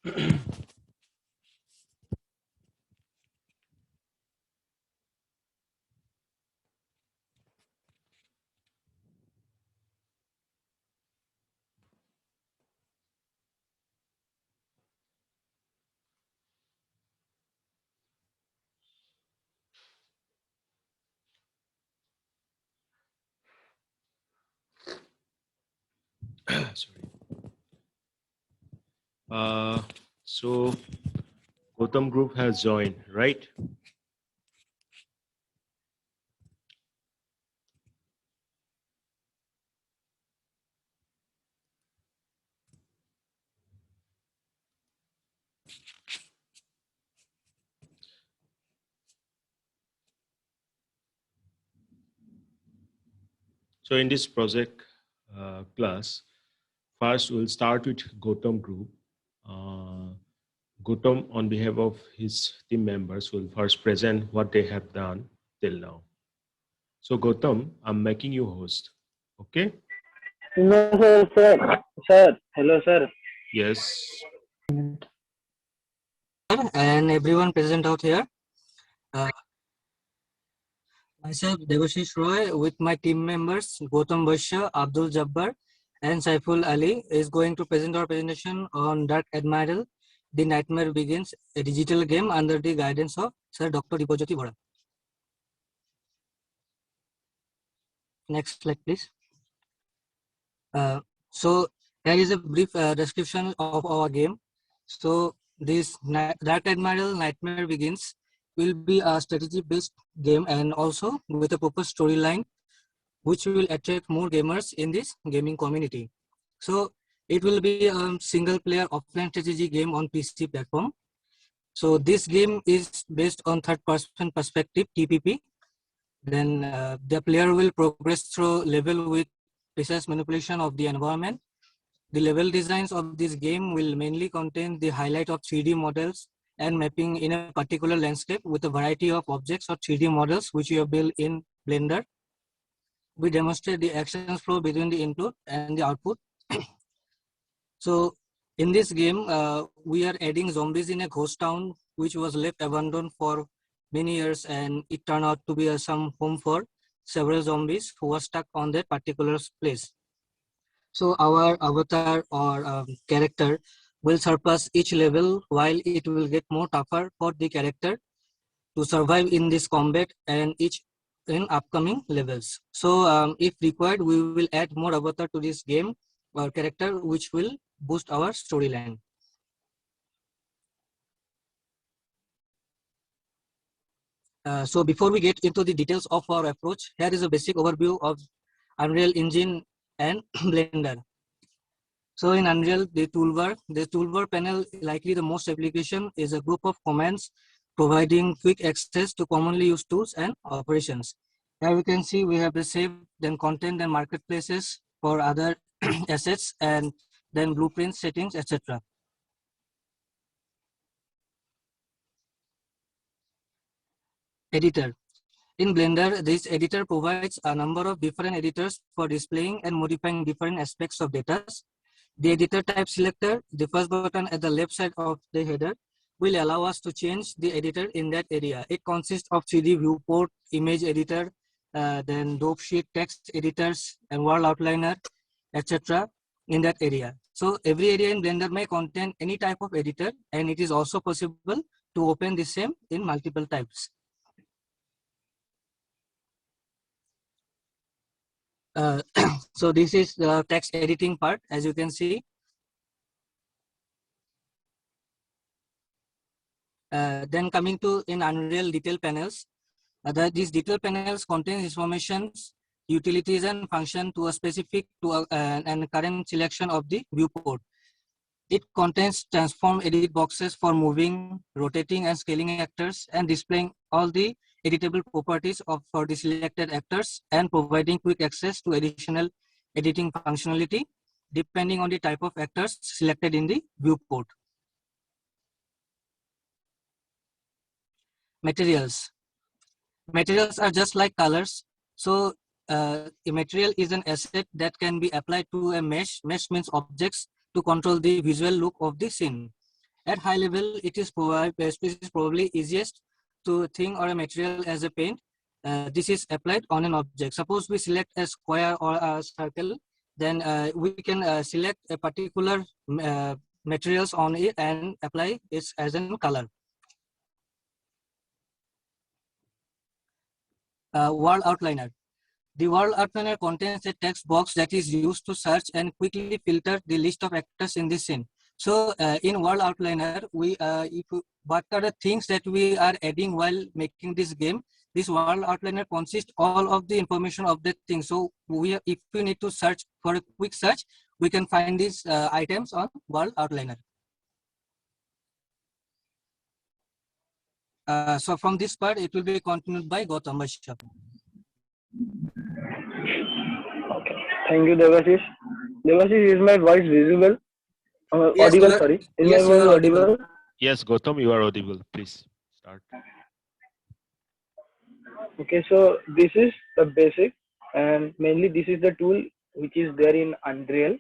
Sorry. So Gotham Group has joined, right? So in this project class, first we'll start with Gotham Group. Uh, Gautam, on behalf of his team members, will first present what they have done till now. So, Gautam, I'm making you host. Okay? No, sir. Sir. Hello, sir. Yes. And everyone present out here. Myself, Devashish Roy, with my team members, Gautam Vaishya, Abdul Jabbar, and Saiful Ali, is going to present our presentation on Dark Admiral, The Nightmare Begins, a digital game under the guidance of Sir Dr. Dipajyoti Bora. Next slide, please. So here is a brief description of our game. So this Dark Admiral Nightmare Begins will be a strategy-based game and also with a proper storyline, which will attract more gamers in this gaming community. So it will be a single-player offline strategy game on PC platform. So this game is based on third-person perspective (TPP). Then the player will progress through level with precise manipulation of the environment. The level designs of this game will mainly contain the highlight of 3D models and mapping in a particular landscape with a variety of objects or 3D models which you have built in Blender. We demonstrate the actions flow between the input and the output. So in this game, we are adding zombies in a ghost town which was left abandoned for many years, and it turned out to be some home for several zombies who were stuck on that particular place. So our avatar or character will surpass each level while it will get more tougher for the character to survive in this combat and each in upcoming levels. So if required, we will add more avatar to this game or character which will boost our storyline. So before we get into the details of our approach, here is a basic overview of Unreal Engine and Blender. So in Unreal, the toolbar panel, likely the most application, is a group of commands providing quick access to commonly used tools and operations. Here we can see we have the save, then content and marketplaces for other assets, and then blueprints, settings, etc. Editor. In Blender, this editor provides a number of different editors for displaying and modifying different aspects of data. The editor type selector, the first button at the left side of the header, will allow us to change the editor in that area. It consists of 3D viewport, image editor, then dope sheet, text editors, and world outliner, etc. in that area. So every area in Blender may contain any type of editor, and it is also possible to open the same in multiple types. So this is the text editing part, as you can see. Then coming to in Unreal detail panels, these detail panels contain informations, utilities, and function to a specific and current selection of the viewport. It contains transform edit boxes for moving, rotating, and scaling actors, and displaying all the editable properties for the selected actors, and providing quick access to additional editing functionality depending on the type of actors selected in the viewport. Materials. Materials are just like colors. So a material is an asset that can be applied to a mesh. Mesh means objects to control the visual look of the scene. At high level, it is probably easiest to think or a material as a paint. This is applied on an object. Suppose we select a square or a circle, then we can select a particular materials on it and apply it as a color. Word outliner. The word outliner contains a text box that is used to search and quickly filter the list of actors in the scene. So in word outliner, what are the things that we are adding while making this game? This word outliner consists all of the information of the thing. So if we need to search for a quick search, we can find these items on word outliner. So from this part, it will be continued by Gautam Vaishya. Okay. Thank you, Devashish. Devashish, is my voice visible? Yes, Audible, sorry. Is yes, my you voice are audible. audible? Yes, Gautam, you are audible. Please start. Okay, so this is the basic, and mainly this is the tool which is there in Unreal.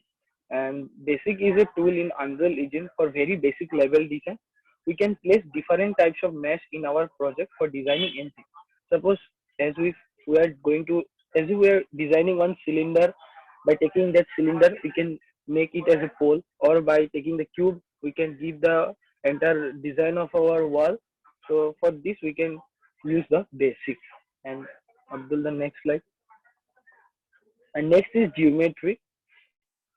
And basic is a tool in Unreal Engine for very basic level design. We can place different types of mesh in our project for designing anything. Suppose as we are going to as if we are designing one cylinder, by taking that cylinder we can make it as a pole, or by taking the cube we can give the entire design of our wall. So for this we can use the basic. And Abdul, the next slide. And next is geometry.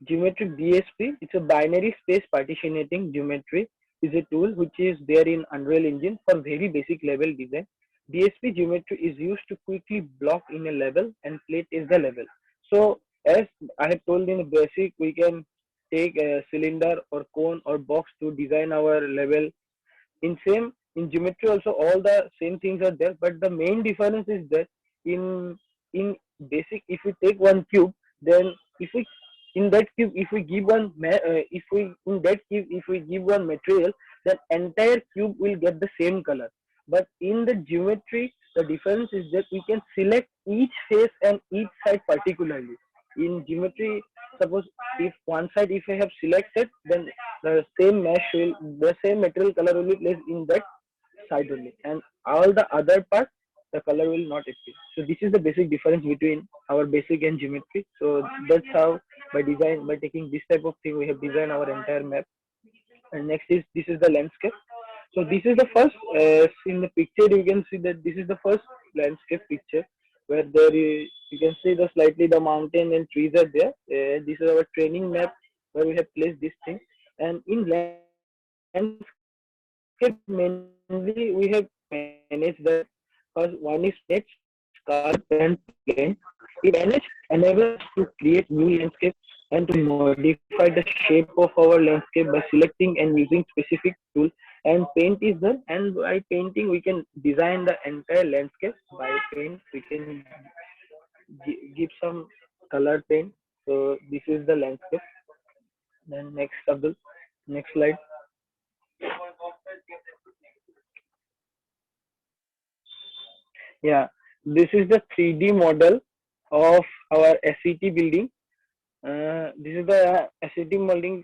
Geometry BSP. It's a binary space partitioning geometry. Is a tool which is there in Unreal Engine for very basic level design. BSP geometry is used to quickly block in a level and plate is the level. So as I have told in the basic, we can take a cylinder or cone or box to design our level. In geometry also all the same things are there, but the main difference is that in basic, if we take one cube, then if we in that cube if we give if we in that cube if we give one material, then entire cube will get the same color. But in the geometry the difference is that we can select each face and each side particularly. In geometry, suppose if one side if I have selected, then the same material color will be placed in that side only, and all the other parts the color will not appear. So this is the basic difference between our basic and geometry. So that's how by taking this type of thing we have designed our entire map. And next is this is the landscape. So this is the first, in the picture you can see that this is the first landscape picture where you can see the slightly the mountain and trees are there. This is our training map where we have placed this thing. And in landscape mainly we have managed that, because one is manage, scarp and plane. It manage enables us to create new landscape and to modify the shape of our landscape by selecting and using specific tool. And paint is there, and by painting we can design the entire landscape. By paint we can give some color paint. So this is the landscape. Then next, Abdul, next slide. Yeah, this is the 3D model of our SET building. This is the SET building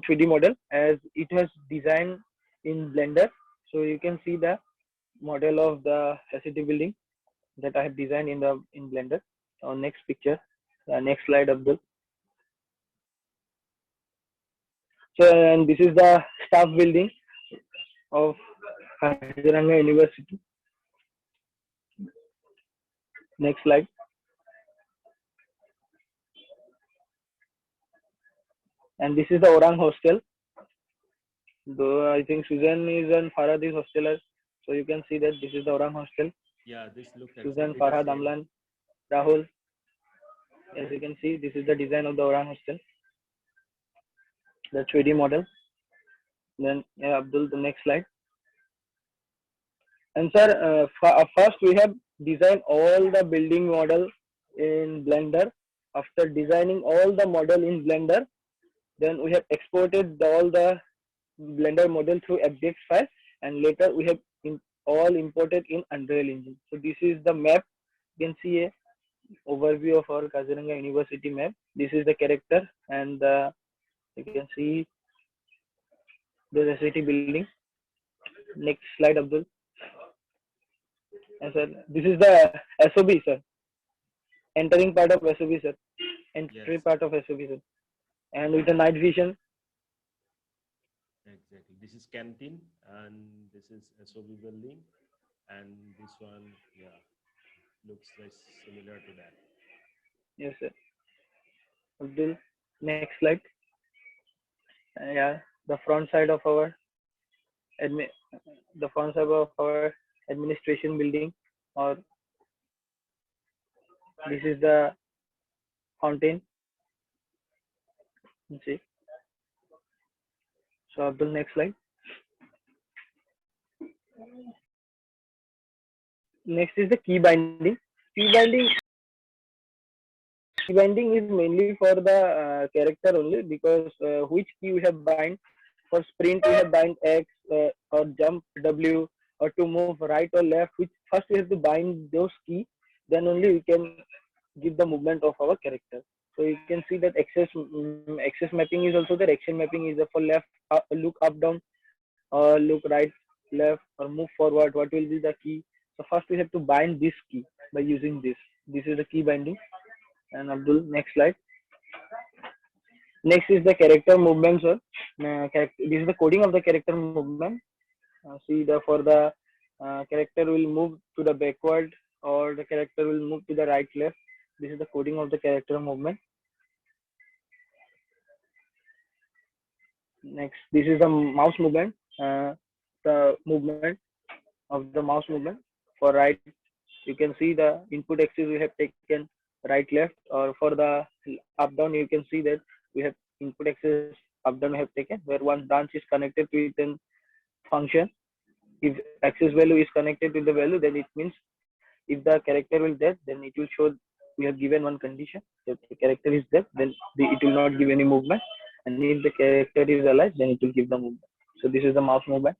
3D model as it has designed in Blender. So you can see the model of the SET building that I have designed in Blender. Next picture, next slide, Abdul. So and this is the staff building of Kaziranga University. Next slide. And this is the Orang hostel. Though I think Susan is and Farhad is hostelers, so you can see that this is the Orang hostel. Yeah, this looks Susan, exactly Farhad, the same. Amlan, Rahul. As you can see, this is the design of the Orang hostel, the 3D model. Then Abdul, the next slide. And sir, first we have designed all the building model in Blender. After designing all the model in Blender, then we have exported all the Blender model through FBX file, and later we have all imported in Unreal Engine. So this is the map. You can see a overview of our Kaziranga University map. This is the character, and you can see the city building. Next slide, Abdul. And sir, this is the SOB, sir. Entering part of SOB, sir. Entry Yes, part of SOB, sir. And with the night vision. exactly. This is canteen and this is SOB building, and this one, yeah, looks like similar to that. Yes, sir. Abdul, next slide. Yeah, the front side of our admi- the front side of our administration building, or this is the fountain. You see. So Abdul, next slide. Next is the key binding. Key binding. Key binding is mainly for the character only, because which key we have bind. For sprint we have bind X, or jump W, or to move right or left. Which first we have to bind those key, then only we can give the movement of our character. So you can see that access mapping is also there. Action mapping is for left, look up down, or look right, left, or move forward. What will be the key? So first we have to bind this key by using this. This is the key binding. And Abdul, next slide. Next is the character movement, sir. This is the coding of the character movement. See, the for the character will move to the backward, or the character will move to the right, left. This is the coding of the character movement. Next, this is the mouse movement. The movement of the mouse movement. For right, you can see the input axis we have taken right, left, or for the up down you can see that we have input axis up down we have taken, where one branch is connected with a function. If axis value is connected with the value, then it means if the character will dead, then it will show we have given one condition that the character is dead, then it will not give any movement, and if the character is alive, then it will give the movement. So this is the mouse movement.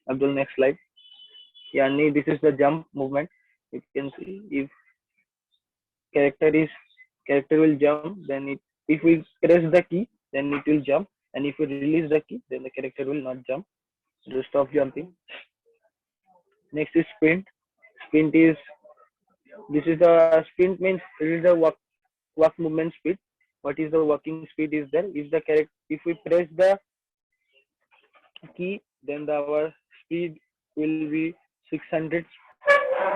Abdul, next slide. Yeah, this is the jump movement. You can see if character will jump, then if we press the key, then it will jump, and if we release the key, then the character will not jump. It will stop jumping. Next is sprint. Sprint is This is the sprint means it is the walk movement speed. What is the walking speed is there? If we press the key, then our speed will be 600.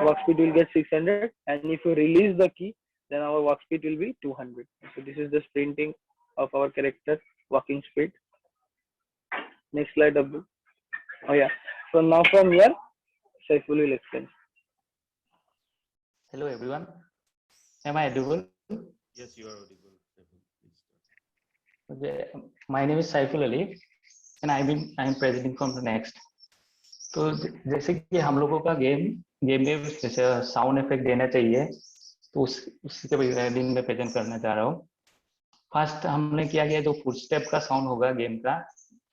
Walk speed will get 600, and if we release the key, then our walk speed will be 200. So this is the sprinting of our character walking speed. Next slide, Abdul. Oh yeah. So now from here, Saiful will explain. Hello everyone. Am I audible? Yes, you are audible. Please. Okay. My name is Saiful Ali and I am presenting from the next. तो जैसे कि हम लोगों का game में जैसे sound effect देना चाहिए, तो उसी के रिगार्डिंग में प्रेजेंट करना चाह रहा हूँ. फर्स्ट हमने किया गया जो फुटस्टेप का साउंड होगा गेम का,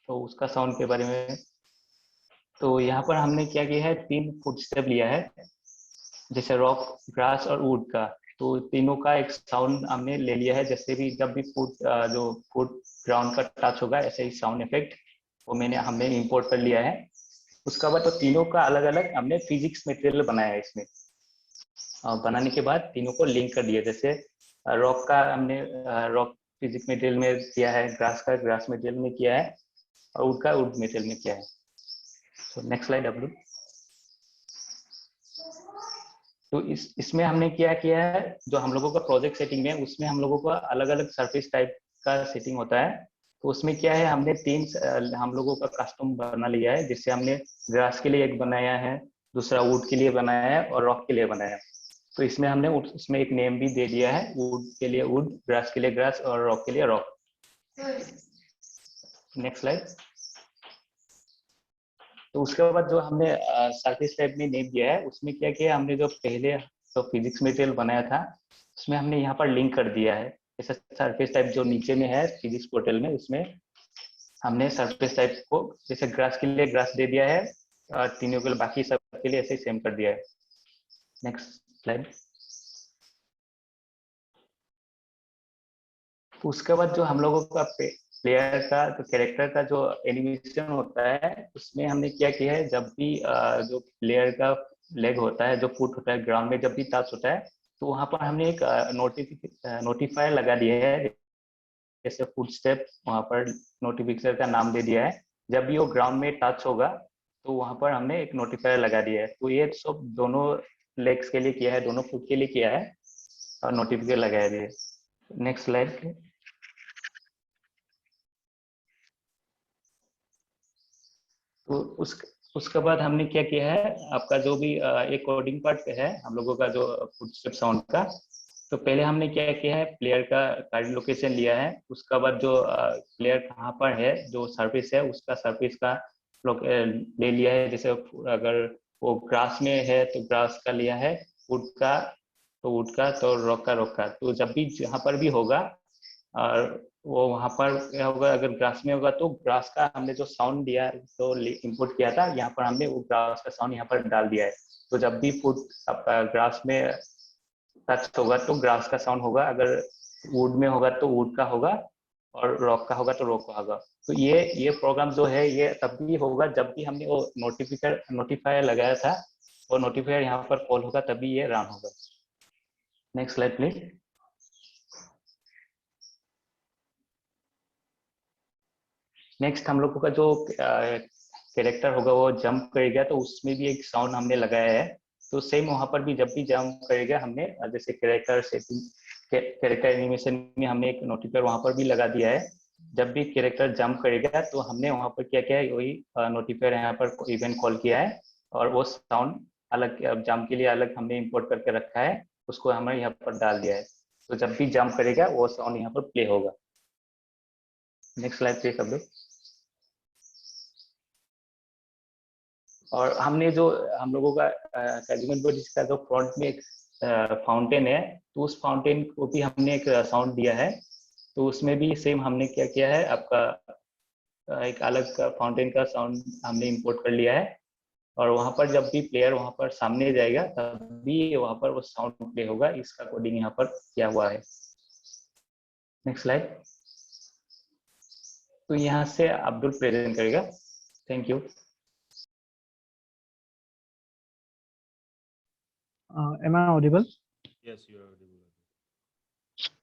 तो उसका साउंड के बारे में. तो यहाँ पर हमने क्या किया है, 3 फुटस्टेप लिया है, जैसे रॉक, ग्रास और वुड का. तो तीनों का एक साउंड हमने ले लिया है. जैसे भी जब भी फुट ग्राउंड का टच होगा, ऐसे ही साउंड इफेक्ट वो हमने इंपोर्ट कर लिया है. उसका बाद तो तीनों का अलग अलग हमने फिजिक्स मटेरियल बनाया है इसमें. बनाने के बाद तीनों को लिंक कर दिया. जैसे रॉक का हमने रॉक फिजिक्स मटेरियल में किया है, ग्रास का ग्रास मटेरियल में किया है, और वुड का वुड मटेरियल में किया है. So next slide upload. तो इसमें हमने क्या किया है, जो हम लोगों का प्रोजेक्ट सेटिंग में, उसमें हम लोगों का अलग अलग सरफेस टाइप का सेटिंग होता है. तो उसमें क्या है, हमने 3 हम लोगों का कस्टम बना लिया है. जिससे हमने ग्रास के लिए एक बनाया है, दूसरा वुड के लिए बनाया है, और रॉक के लिए बनाया है. तो इसमें हमने उसमें एक नेम भी दे दिया है, वुड के लिए वुड, ग्रास के लिए ग्रास, और रॉक के लिए रॉक. Next slide. तो उसके बाद जो हमने सरफेस टाइप में नेम दिया है, उसमें क्या किया हमने, जो पहले तो फिजिक्स मटेरियल बनाया था, उसमें हमने यहाँ पर लिंक कर दिया है. जैसे सरफेस टाइप जो नीचे में है फिजिक्स पोर्टल में, उसमें हमने सरफेस टाइप को जैसे ग्रास के लिए ग्रास दे दिया है, तीनों के लिए, बाकी सब के लिए ऐसे सेम कर दिया है. Next slide. उसके बाद जो हम लोगों का प्लेयर का तो कैरेक्टर का जो एनिमेशन होता है उसमें हमने क्या किया है, जब भी जो प्लेयर का लेग होता है, जो फुट होता है ग्राउंड में, जब भी टच होता है तो वहां पर हमने एक नोटिफायर लगा दिया है, जैसे फुट स्टेप, वहां पर नोटिफिकेशन का नाम दे दिया है। जब भी वो ग्राउंड में टच होगा तो वहां पर हमने एक नोटिफायर लगा दिया है। तो ये सब दोनों लेग्स के लिए किया है, दोनों फुट के लिए किया है और नोटिफिकेशन लगाया दिया है। Next slide. तो उसके बाद हमने क्या किया है, आपका जो भी एक कोडिंग पार्ट है हम लोगों का, जो फुटस्टेप साउंड का, तो पहले हमने क्या किया है, प्लेयर का कार्ड लोकेशन लिया है। उसके बाद जो प्लेयर कहाँ पर है, जो सर्विस है उसका सर्विस का ले लिया है। जैसे अगर वो ग्रास में है तो ग्रास का लिया है, वुड का तो वुड का, तो रॉक का। तो जब भी जहाँ पर भी होगा और वो वहां पर क्या होगा, अगर ग्रास में होगा तो ग्रास का हमने जो साउंड दिया, जो इनपुट किया था, यहाँ पर हमने वो ग्रास का साउंड यहाँ पर डाल दिया है। तो जब भी फुट आपका ग्रास में टच होगा तो ग्रास का साउंड होगा, अगर वुड में होगा तो वुड का होगा, और रॉक का होगा तो रॉक का होगा। तो ये प्रोग्राम जो है ये तब भी होगा जब भी हमने वो नोटिफायर लगाया था, वो नोटिफायर यहाँ पर कॉल होगा तभी ये रन होगा। Next slide please. नेक्स्ट हम लोगों का जो कैरेक्टर होगा वो जंप करेगा, तो उसमें भी एक साउंड हमने लगाया है। तो सेम वहां पर भी जब भी जंप करेगा हमने, जैसे कैरेक्टर सेटिंग, कैरेक्टर एनिमेशन में हमने एक नोटिफायर वहां पर भी लगा दिया है। जब भी कैरेक्टर जंप करेगा तो हमने वहां पर क्या किया है, वही नोटिफायर यहाँ पर इवेंट कॉल किया है, और वो साउंड अलग जंप के लिए अलग हमने इंपोर्ट करके रखा है, उसको हमने यहाँ पर डाल दिया है। तो जब भी जंप करेगा वो साउंड यहाँ पर प्ले होगा। नेक्स्ट स्लाइड पे सब लोग। और हमने जो हम लोगों का कैजुअल बॉडीज का जो फ्रंट में एक फाउंटेन है, तो उस फाउंटेन को भी हमने एक साउंड दिया है। तो उसमें भी सेम हमने क्या किया है, आपका एक अलग फाउंटेन का साउंड हमने इंपोर्ट कर लिया है, और वहां पर जब भी प्लेयर वहां पर सामने जाएगा तभी वहां पर वो साउंड प्ले होगा। इसका कोडिंग यहाँ पर किया हुआ है। Next slide. तो यहाँ से अब्दुल प्रेजेंट करेगा। Thank you. Am I audible? Yes, you are audible.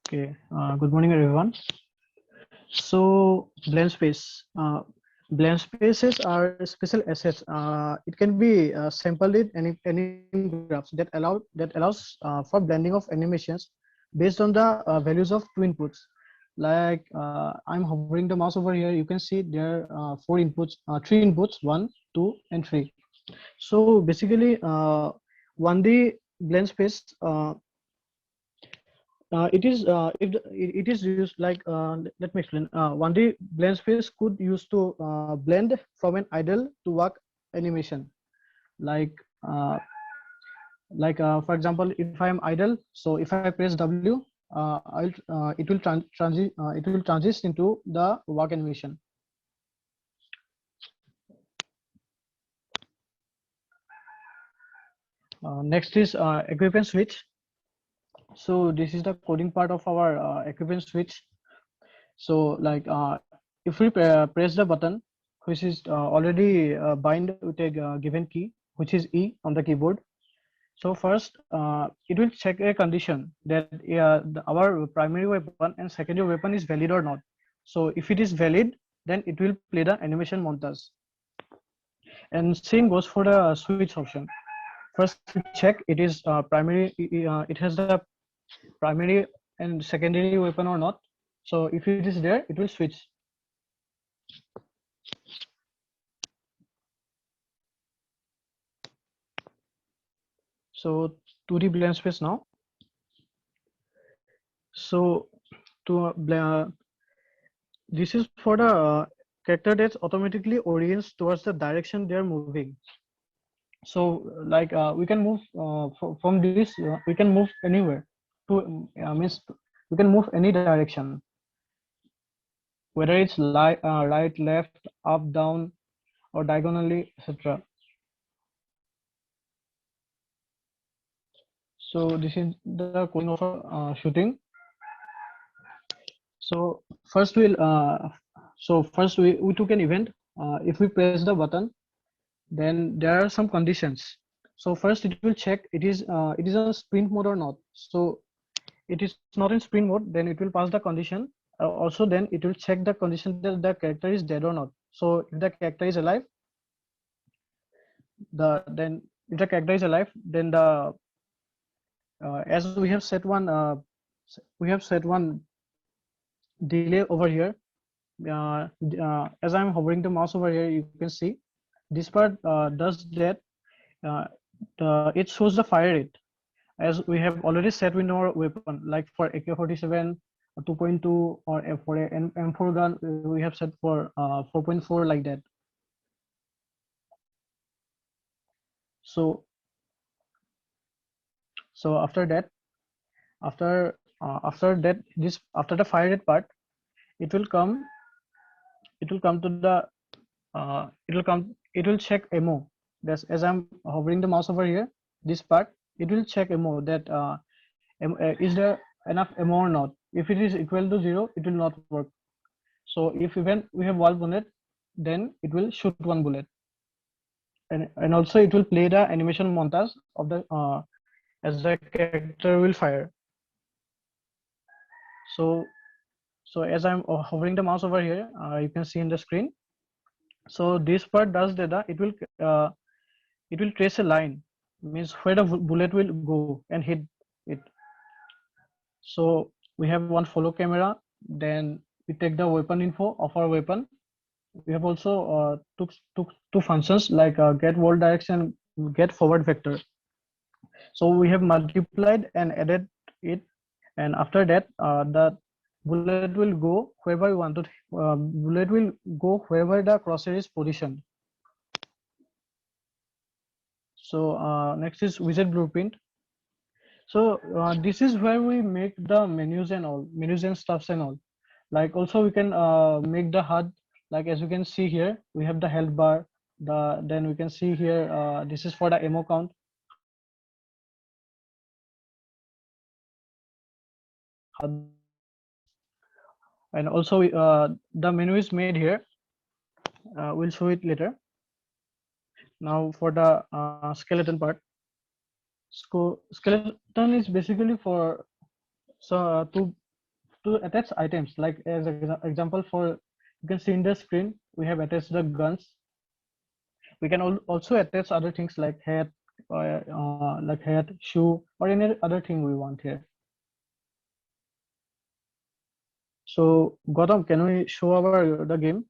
Okay. Good morning, everyone. So, blend space. Blend spaces are special assets. It can be sampled in any graphs that allows for blending of animations based on the values of two inputs. Like I'm hovering the mouse over here. You can see there are four inputs, three inputs, 1, 2, and 3. So basically, 1D blend space. It is used like let me explain. 1D blend space could use to blend from an idle to work animation. Like for example, if I am idle, so if I press W, it will transition into the work animation. Next is equipment switch. So this is the coding part of our equipment switch. So like if we press the button, which is already bind with a given key, which is E on the keyboard. So first it will check a condition that our primary weapon and secondary weapon is valid or not. So if it is valid, then it will play the animation montage. And same goes for the switch option. First we check it is primary, it has the primary and secondary weapon or not. So if it is there, it will switch. So 2D blend space now. So this is for the character that automatically orients towards the direction they are moving. So like we can move from this, we can move anywhere to means we can move any direction, whether it's right, left, up, down, or diagonally, etc. So this is the coding of shooting. So first we'll So first we took an event. If we press the button, then there are some conditions. So first it will check it is on sprint mode or not. So it is not in sprint mode, then it will pass the condition. Also then it will check the condition that the character is dead or not. So if the character is alive, then if the character is alive, then the as we have set one delay over here. As I'm hovering the mouse over here, you can see this part does that. Uh, it shows the fire rate as we have already set with our weapon, like for AK-47 2.2 or for an M4 gun we have set for 4.4 like that. So after that after the fire rate part, it will come to the it will check ammo. That's as I'm hovering the mouse over here, this part, it will check ammo that is there enough ammo or not. If it is equal to 0, it will not work. So if even we have 1 bullet, then it will shoot 1 bullet, and also it will play the animation montage of the as the character will fire. So as I'm hovering the mouse over here, you can see in the screen. So this part does data. It will trace a line, means where the bullet will go and hit it. So we have one follow camera. Then we take the weapon info of our weapon. We have also took two functions like get world direction, get forward vector. So we have multiplied and added it, and after that the bullet will go wherever we want to. Bullet will go wherever the crosshair is positioned. So next is widget blueprint. So this is where we make the menus and stuffs and all. Like also we can make the HUD, like as you can see here, we have the health bar. Then we can see here, this is for the ammo count. And also the menu is made here. We'll show it later. Now for the skeleton part. So skeleton is basically for to attach items, like as an example, for you can see in the screen we have attached the guns. We can also attach other things like hat, shoe, or any other thing we want here. So Gautam, can we show the game?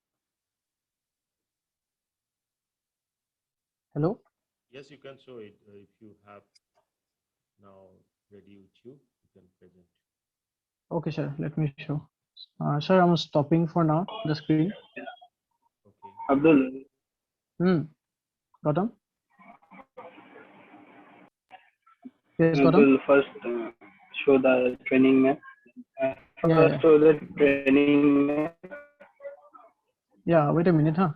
Hello? Yes, you can show it if you have now ready with you. You can present. Okay, sir. Let me show. Sir, I'm stopping for now the screen. Okay. Abdul. Gautam? Yes, We Gautam? will first show the training map. Yeah. Show the training map. Yeah, wait a minute, huh?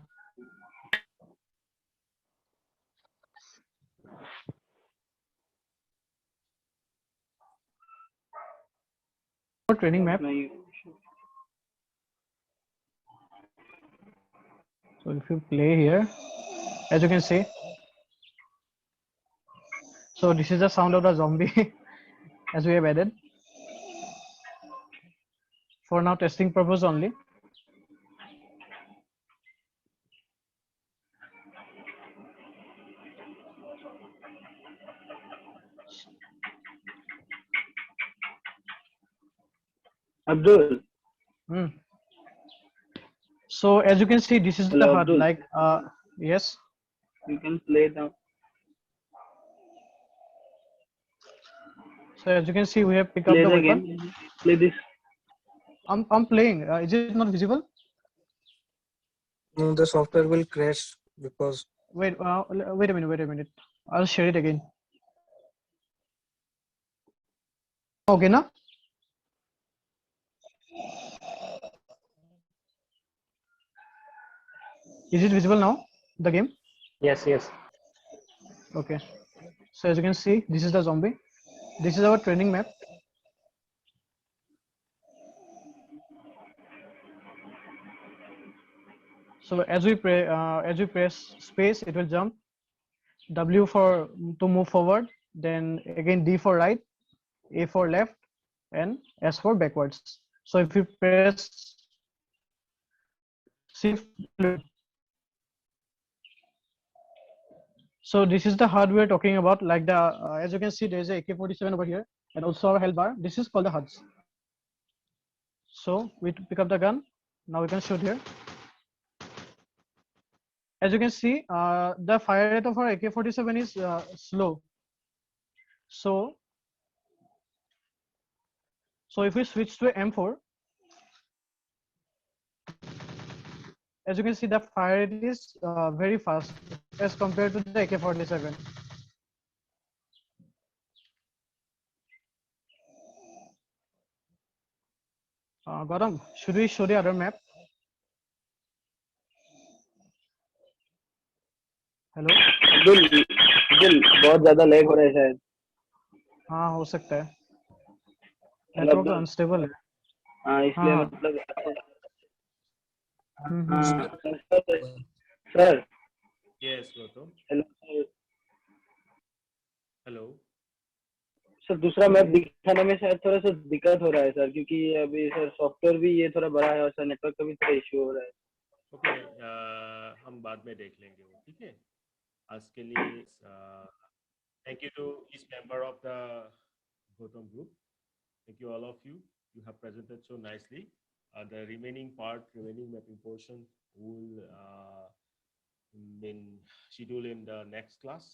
Training map. So if you play here, as you can see, so this is the sound of the zombie as we have added for now testing purpose only. Abdul. So as you can see, this is Hello, the HUD. Abdul. Like yes. You can play now. So as you can see, we have picked Play up the the weapon. game. Play this. I'm playing. Is it not visible? No, the software will crash because. Wait a minute. I'll share it again. Okay, now. Is it visible now? The game? Yes. Okay. So as you can see, this is the zombie. This is our training map. So as we press space, it will jump. W for to move forward, then again D for right, A for left, and S for backwards. So if you press shift, so this is the hardware talking about, like the as you can see, there is a AK-47 over here, and also our health bar. This is called the HUDs. So we pick up the gun. Now we can shoot here. As you can see, the fire rate of our AK-47 is slow. So if we switch to M4, as you can see, the fire rate is very fast as compared to the AK-47. Gautam, should we show the other map? Hello Abdul बहुत ज्यादा lag हो रहा है शायद. हाँ हो सकता है, नेटवर्क अनस्टेबल है. हाँ इसलिए हाँ. मतलब हम्म. Sir Yes, Gautam. Hello Hello. Sir दूसरा मैप दिखाने में शायद थोड़ा सा दिक्कत हो रहा है सर, क्योंकि अभी सर सॉफ्टवेयर भी ये थोड़ा बड़ा है और सर नेटवर्क का भी थोड़ा इश्यू हो रहा है. ओके, हम बाद में देख लेंगे वो, ठीक है. आज के लिए thank you to each member of the Gautam group. Thank you all of you. You have presented so nicely. The remaining mapping portion will been scheduled in the next class,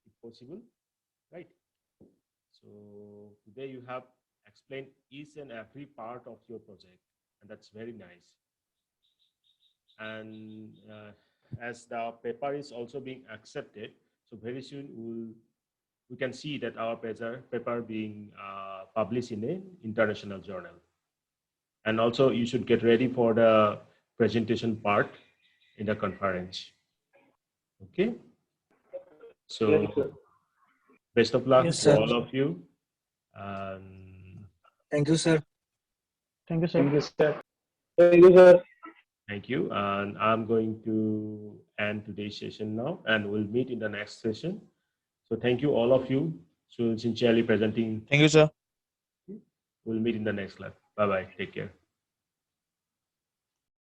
if possible, right? So today you have explained each and every part of your project, and that's very nice. And as the paper is also being accepted, so very soon we can see that our paper being published in an international journal. And also you should get ready for the presentation part in the conference. Okay. So best of luck Yes, to sir. all of you. And Thank you, sir. Thank you, sir. Thank you, sir. Thank you sir. thank you. And I'm going to end today's session now, and we'll meet in the next session. So thank you all of you. So sincerely presenting. Thank you, sir. We'll meet in the next live. Bye-bye. Take care.